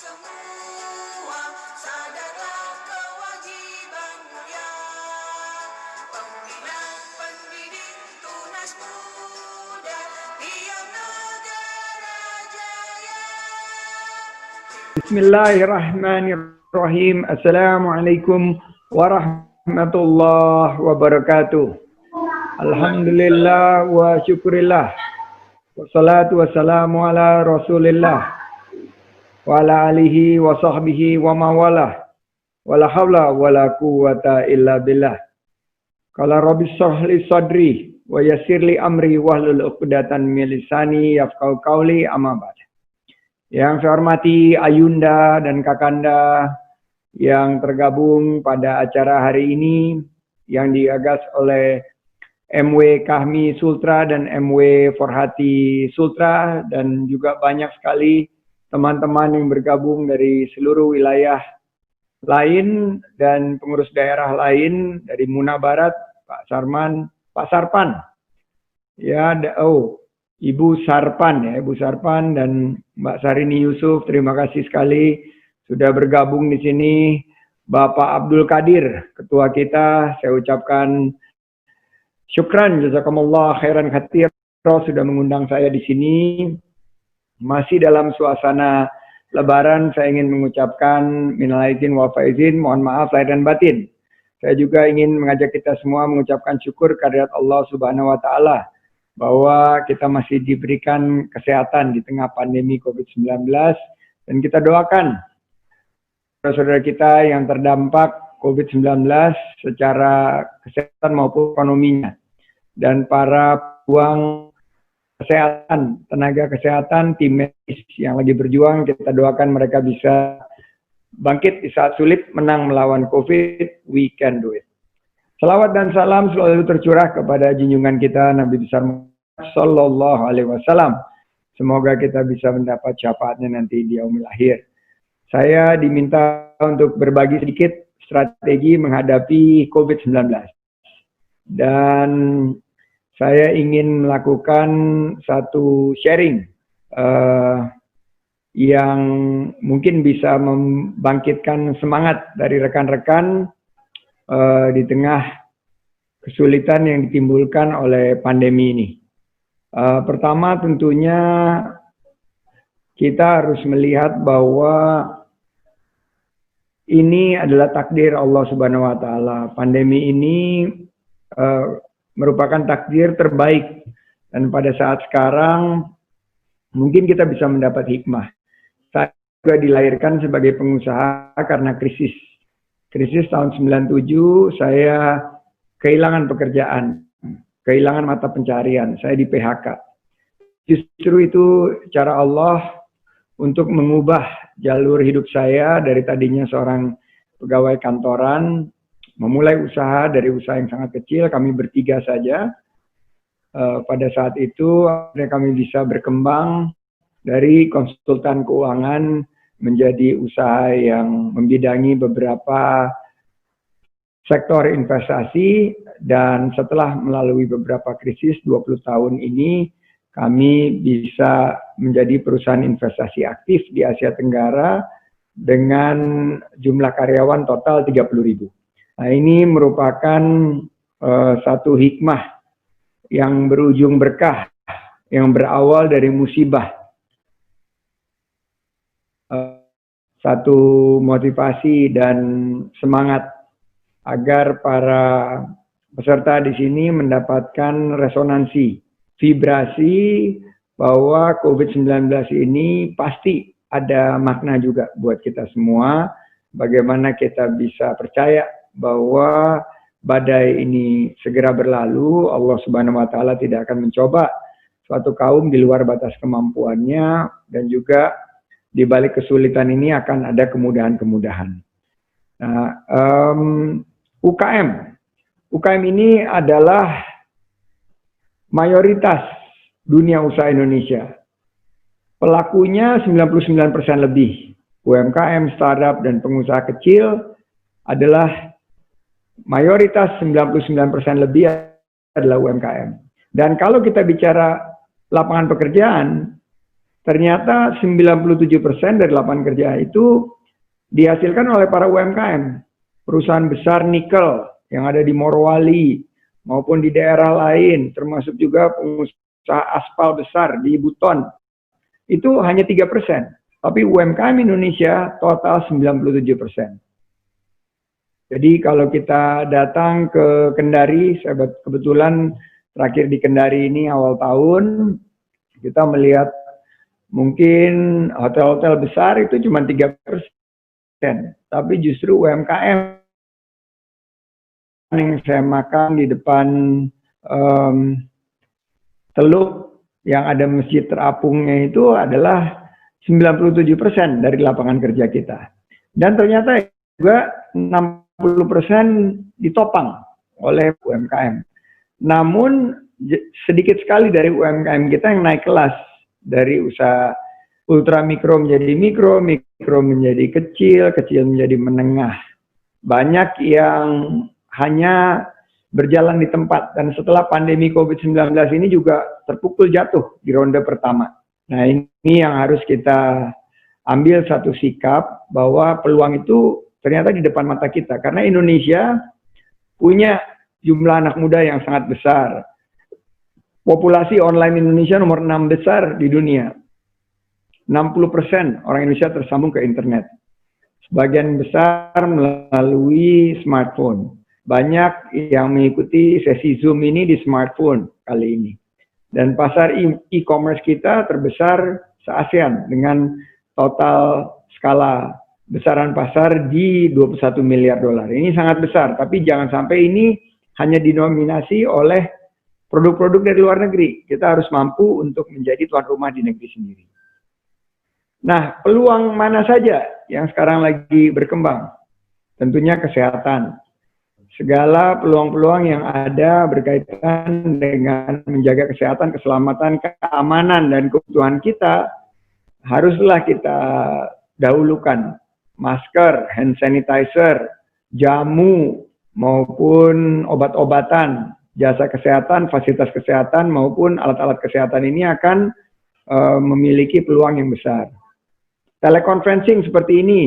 semua, sadarlah kewajiban mulia. Pembina pendidik tunas muda, biar negara jaya. Bismillahirrahmanirrahim. Assalamualaikum warahmatullahi wabarakatuh. Alhamdulillah wa syukurillah. Wassalatu wassalamu ala rasulillah. Wa ala alihi wa sahbihi wa mawalah. Wa la hawla wa la quwata illa billah. Qala rabbi shrah li sadri wa yassir li amri wahlul 'uqdatan min lisani yafqahu qawli, amma ba'd. Yang saya hormati Ayunda dan Kakanda yang tergabung pada acara hari ini yang digagas oleh MW Kahmi Sultra dan MW Forhati Sultra, dan juga banyak sekali teman-teman yang bergabung dari seluruh wilayah lain dan pengurus daerah lain dari Muna Barat, Pak Sarpan, ya, Ibu Sarpan dan Mbak Sarini Yusuf, terima kasih sekali sudah bergabung di sini. Bapak Abdul Qadir, ketua kita, saya ucapkan syukran, jazakumullah khairan katsir sudah mengundang saya di sini. Masih dalam suasana Lebaran, saya ingin mengucapkan minal aidin wal faizin, mohon maaf lahir dan batin. Saya juga ingin mengajak kita semua mengucapkan syukur kehadirat Allah Subhanahu wa taala bahwa kita masih diberikan kesehatan di tengah pandemi COVID-19, dan kita doakan saudara-saudara kita yang terdampak COVID-19 secara kesehatan maupun ekonominya, dan para pejuang kesehatan, tenaga kesehatan, tim medis yang lagi berjuang, kita doakan mereka bisa bangkit di saat sulit, menang melawan COVID. We can do it. Salawat dan salam selalu tercurah kepada junjungan kita Nabi besar Sallallahu Alaihi Wasallam. Semoga kita bisa mendapat syafaatnya nanti di yaumil akhir. Saya diminta untuk berbagi sedikit strategi menghadapi COVID-19. Dan saya ingin melakukan satu sharing yang mungkin bisa membangkitkan semangat dari rekan-rekan di tengah kesulitan yang ditimbulkan oleh pandemi ini. Pertama, tentunya kita harus melihat bahwa ini adalah takdir Allah Subhanahu wa taala. Pandemi ini merupakan takdir terbaik, dan pada saat sekarang mungkin kita bisa mendapat hikmah. Saya juga dilahirkan sebagai pengusaha karena krisis tahun 97. Saya kehilangan pekerjaan, kehilangan mata pencarian, saya di PHK. Justru itu cara Allah untuk mengubah jalur hidup saya dari tadinya seorang pegawai kantoran, memulai usaha dari usaha yang sangat kecil. Kami bertiga saja. Pada saat itu akhirnya kami bisa berkembang dari konsultan keuangan menjadi usaha yang membidangi beberapa sektor investasi, dan setelah melalui beberapa krisis 20 tahun ini kami bisa menjadi perusahaan investasi aktif di Asia Tenggara dengan jumlah karyawan total 30.000. Nah, ini merupakan satu hikmah yang berujung berkah, yang berawal dari musibah. Satu motivasi dan semangat agar para peserta di sini mendapatkan resonansi, vibrasi bahwa COVID-19 ini pasti ada makna juga buat kita semua. Bagaimana kita bisa percaya bahwa badai ini segera berlalu. Allah Subhanahu wa taala tidak akan mencoba suatu kaum di luar batas kemampuannya, dan juga di balik kesulitan ini akan ada kemudahan-kemudahan. Nah, UKM ini adalah mayoritas dunia usaha Indonesia. Pelakunya 99% lebih. UMKM, startup, dan pengusaha kecil adalah mayoritas 99% lebih adalah UMKM. Dan kalau kita bicara lapangan pekerjaan, Ternyata 97% dari lapangan kerja itu dihasilkan oleh para UMKM. Perusahaan besar nikel yang ada di Morowali maupun di daerah lain, termasuk juga pengusaha aspal besar di Buton. Itu hanya 3%. Tapi UMKM Indonesia total 97%. Jadi kalau kita datang ke Kendari, saya kebetulan terakhir di Kendari ini awal tahun, kita melihat mungkin hotel-hotel besar itu cuma 3%. Tapi justru UMKM yang saya makan di depan Teluk yang ada masjid terapungnya itu adalah 97% dari lapangan kerja kita. Dan ternyata juga 60% ditopang oleh UMKM. Namun sedikit sekali dari UMKM kita yang naik kelas dari usaha ultra mikro menjadi mikro, mikro menjadi kecil, kecil menjadi menengah. Banyak yang hanya berjalan di tempat, dan setelah pandemi COVID-19 ini juga terpukul jatuh di ronde pertama. Nah, ini yang harus kita ambil satu sikap bahwa peluang itu ternyata di depan mata kita, karena Indonesia punya jumlah anak muda yang sangat besar. Populasi online Indonesia nomor 6 besar di dunia. 60% orang Indonesia tersambung ke internet. Sebagian besar melalui smartphone. Banyak yang mengikuti sesi Zoom ini di smartphone kali ini. Dan pasar e-commerce kita terbesar se-ASEAN dengan total skala besaran pasar di 21 miliar dolar. Ini sangat besar, tapi jangan sampai ini hanya dinominasi oleh produk-produk dari luar negeri. Kita harus mampu untuk menjadi tuan rumah di negeri sendiri. Nah, peluang mana saja yang sekarang lagi berkembang? Tentunya kesehatan. Segala peluang-peluang yang ada berkaitan dengan menjaga kesehatan, keselamatan, keamanan, dan kebutuhan kita, haruslah kita dahulukan. Masker, hand sanitizer, jamu, maupun obat-obatan, jasa kesehatan, fasilitas kesehatan, maupun alat-alat kesehatan ini akan memiliki peluang yang besar. Teleconferencing seperti ini,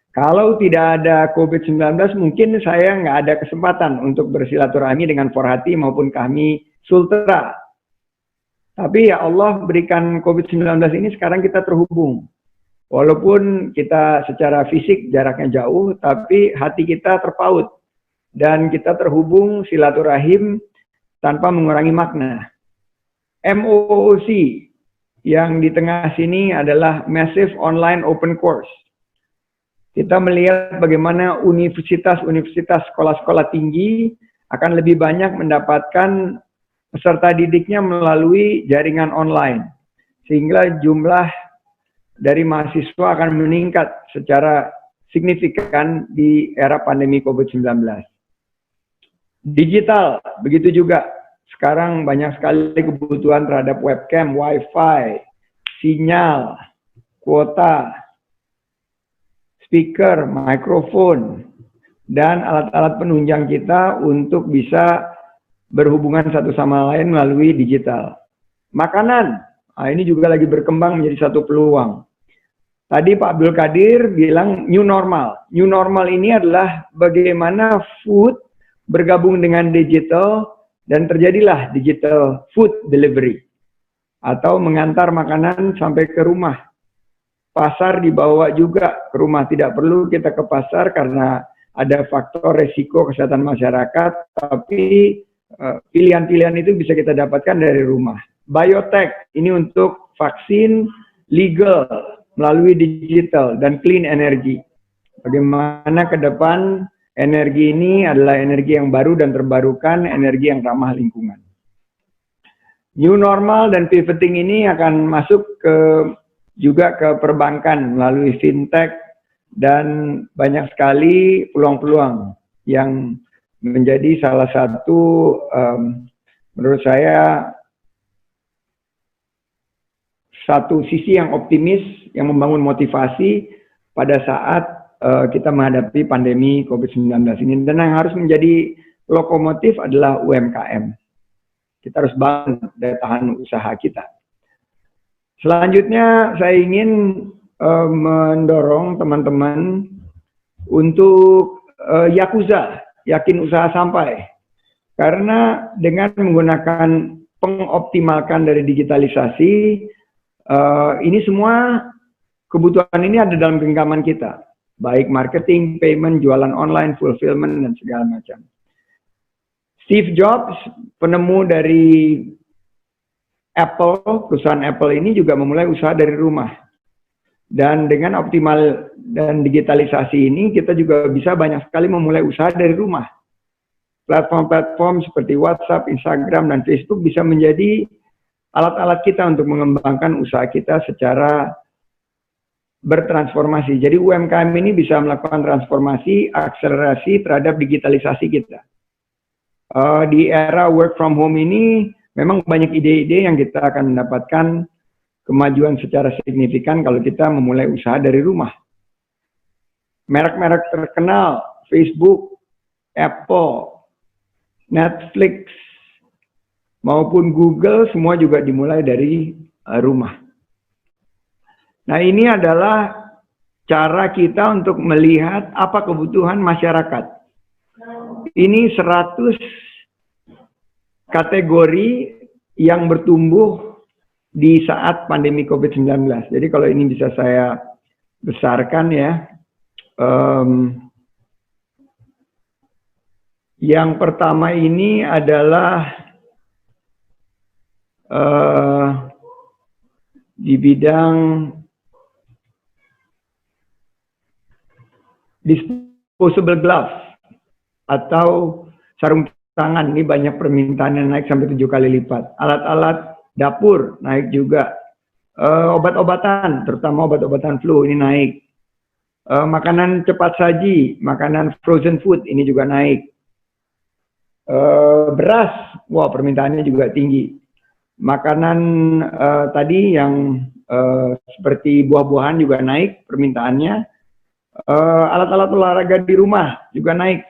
kalau tidak ada COVID-19, mungkin saya nggak ada kesempatan untuk bersilaturahmi dengan Forhati maupun kami Sultra. Tapi ya Allah berikan COVID-19 ini sekarang kita terhubung. Walaupun kita secara fisik jaraknya jauh, tapi hati kita terpaut. Dan kita terhubung silaturahim tanpa mengurangi makna. MOOC yang di tengah sini adalah Massive Online Open Course. Kita melihat bagaimana universitas-universitas sekolah-sekolah tinggi akan lebih banyak mendapatkan peserta didiknya melalui jaringan online. Sehingga jumlah dari mahasiswa akan meningkat secara signifikan di era pandemi COVID-19. Digital, begitu juga. Sekarang banyak sekali kebutuhan terhadap webcam, wifi, sinyal, kuota, speaker, mikrofon, dan alat-alat penunjang kita untuk bisa berhubungan satu sama lain melalui digital. Makanan, nah ini juga lagi berkembang menjadi satu peluang. Tadi Pak Abdul Qadir bilang new normal. New normal ini adalah bagaimana food bergabung dengan digital dan terjadilah digital food delivery. Atau mengantar makanan sampai ke rumah. Pasar dibawa juga ke rumah, tidak perlu kita ke pasar karena ada faktor resiko kesehatan masyarakat, tapi pilihan-pilihan itu bisa kita dapatkan dari rumah. Biotech, ini untuk vaksin legal melalui digital dan clean energy. Bagaimana ke depan energi ini adalah energi yang baru dan terbarukan, energi yang ramah lingkungan. New normal dan pivoting ini akan masuk juga ke perbankan melalui fintech dan banyak sekali peluang-peluang yang menjadi salah satu menurut saya satu sisi yang optimis yang membangun motivasi pada saat kita menghadapi pandemi COVID-19 ini. Dan yang harus menjadi lokomotif adalah UMKM. Kita harus bangun daya tahan usaha kita. Selanjutnya saya ingin mendorong teman-teman untuk Yakuza, yakin usaha sampai. Karena dengan menggunakan pengoptimalkan dari digitalisasi, ini semua kebutuhan ini ada dalam genggaman kita. Baik marketing, payment, jualan online, fulfillment, dan segala macam. Steve Jobs, penemu dari Apple, perusahaan Apple ini juga memulai usaha dari rumah. Dan dengan optimal dan digitalisasi ini, kita juga bisa banyak sekali memulai usaha dari rumah. Platform-platform seperti WhatsApp, Instagram, dan Facebook bisa menjadi alat-alat kita untuk mengembangkan usaha kita secara bertransformasi. Jadi UMKM ini bisa melakukan transformasi, akselerasi terhadap digitalisasi kita. Di era work from home ini, memang banyak ide-ide yang kita akan mendapatkan kemajuan secara signifikan kalau kita memulai usaha dari rumah. Merek-merek terkenal, Facebook, Apple, Netflix, maupun Google, semua juga dimulai dari rumah. Nah, ini adalah cara kita untuk melihat apa kebutuhan masyarakat. Ini 100 kategori yang bertumbuh di saat pandemi COVID-19. Jadi kalau ini bisa saya besarkan ya. Yang pertama ini adalah di bidang disposable gloves atau sarung tangan. Ini banyak permintaan yang naik sampai 7 kali lipat. Alat-alat dapur naik juga. Obat-obatan, terutama obat-obatan flu ini naik. Makanan cepat saji, makanan frozen food ini juga naik. Beras, wah permintaannya juga tinggi. Makanan tadi yang seperti buah-buahan juga naik permintaannya. Alat-alat olahraga di rumah juga naik.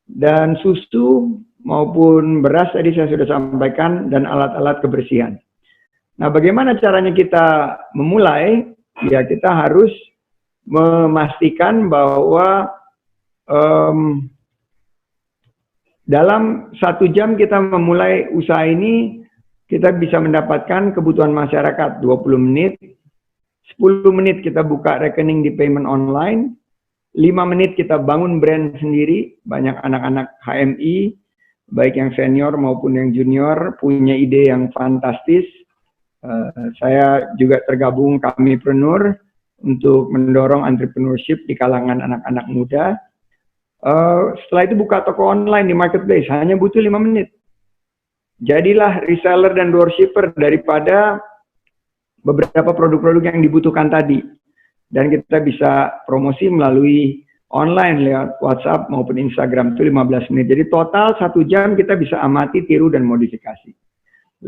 Dan susu maupun beras tadi saya sudah sampaikan, dan alat-alat kebersihan. Nah, bagaimana caranya kita memulai? Ya, kita harus memastikan bahwa dalam 1 jam kita memulai usaha ini, kita bisa mendapatkan kebutuhan masyarakat 20 menit, 10 menit kita buka rekening di payment online, 5 menit kita bangun brand sendiri. Banyak anak-anak HMI, baik yang senior maupun yang junior, punya ide yang fantastis. Saya juga tergabung Kamipreneur untuk mendorong entrepreneurship di kalangan anak-anak muda. Setelah itu buka toko online di marketplace, hanya butuh 5 menit. Jadilah reseller dan dropshipper daripada beberapa produk-produk yang dibutuhkan tadi. Dan kita bisa promosi melalui online lewat WhatsApp maupun Instagram itu 15 menit. Jadi total 1 jam kita bisa amati, tiru, dan modifikasi.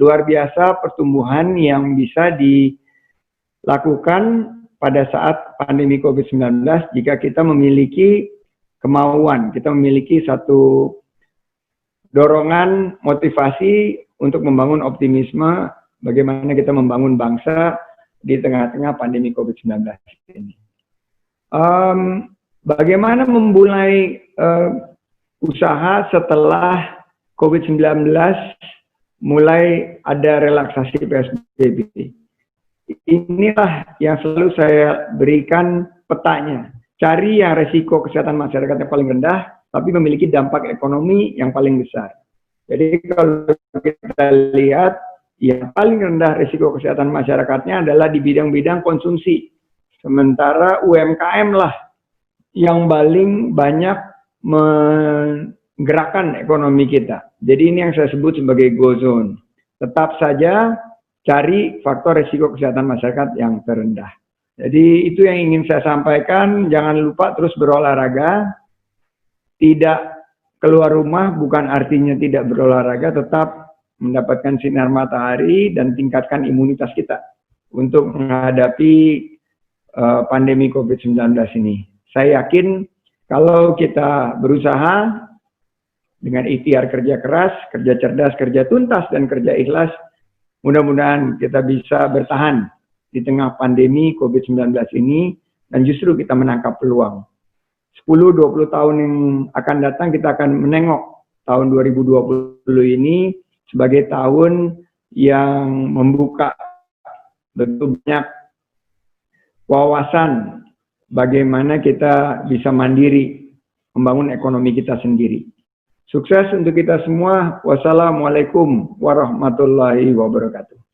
Luar biasa pertumbuhan yang bisa dilakukan pada saat pandemi COVID-19 jika kita memiliki kemauan, kita memiliki satu dorongan, motivasi untuk membangun optimisme bagaimana kita membangun bangsa di tengah-tengah pandemi COVID-19 ini. Bagaimana memulai usaha setelah COVID-19 mulai ada relaksasi PSBB? Inilah yang selalu saya berikan petanya. Cari yang resiko kesehatan masyarakatnya paling rendah, tapi memiliki dampak ekonomi yang paling besar. Jadi kalau kita lihat, yang paling rendah risiko kesehatan masyarakatnya adalah di bidang-bidang konsumsi. Sementara UMKM lah yang paling banyak menggerakkan ekonomi kita. Jadi ini yang saya sebut sebagai go zone. Tetap saja cari faktor risiko kesehatan masyarakat yang terendah. Jadi itu yang ingin saya sampaikan. Jangan lupa terus berolahraga. Tidak keluar rumah bukan artinya tidak berolahraga, tetap mendapatkan sinar matahari dan tingkatkan imunitas kita untuk menghadapi pandemi COVID-19 ini. Saya yakin kalau kita berusaha dengan ikhtiar kerja keras, kerja cerdas, kerja tuntas, dan kerja ikhlas, Mudah-mudahan kita bisa bertahan di tengah pandemi COVID-19 ini dan justru kita menangkap peluang. 10-20 tahun yang akan datang kita akan menengok tahun 2020 ini sebagai tahun yang membuka begitu banyak wawasan bagaimana kita bisa mandiri membangun ekonomi kita sendiri. Sukses untuk kita semua. Wassalamualaikum warahmatullahi wabarakatuh.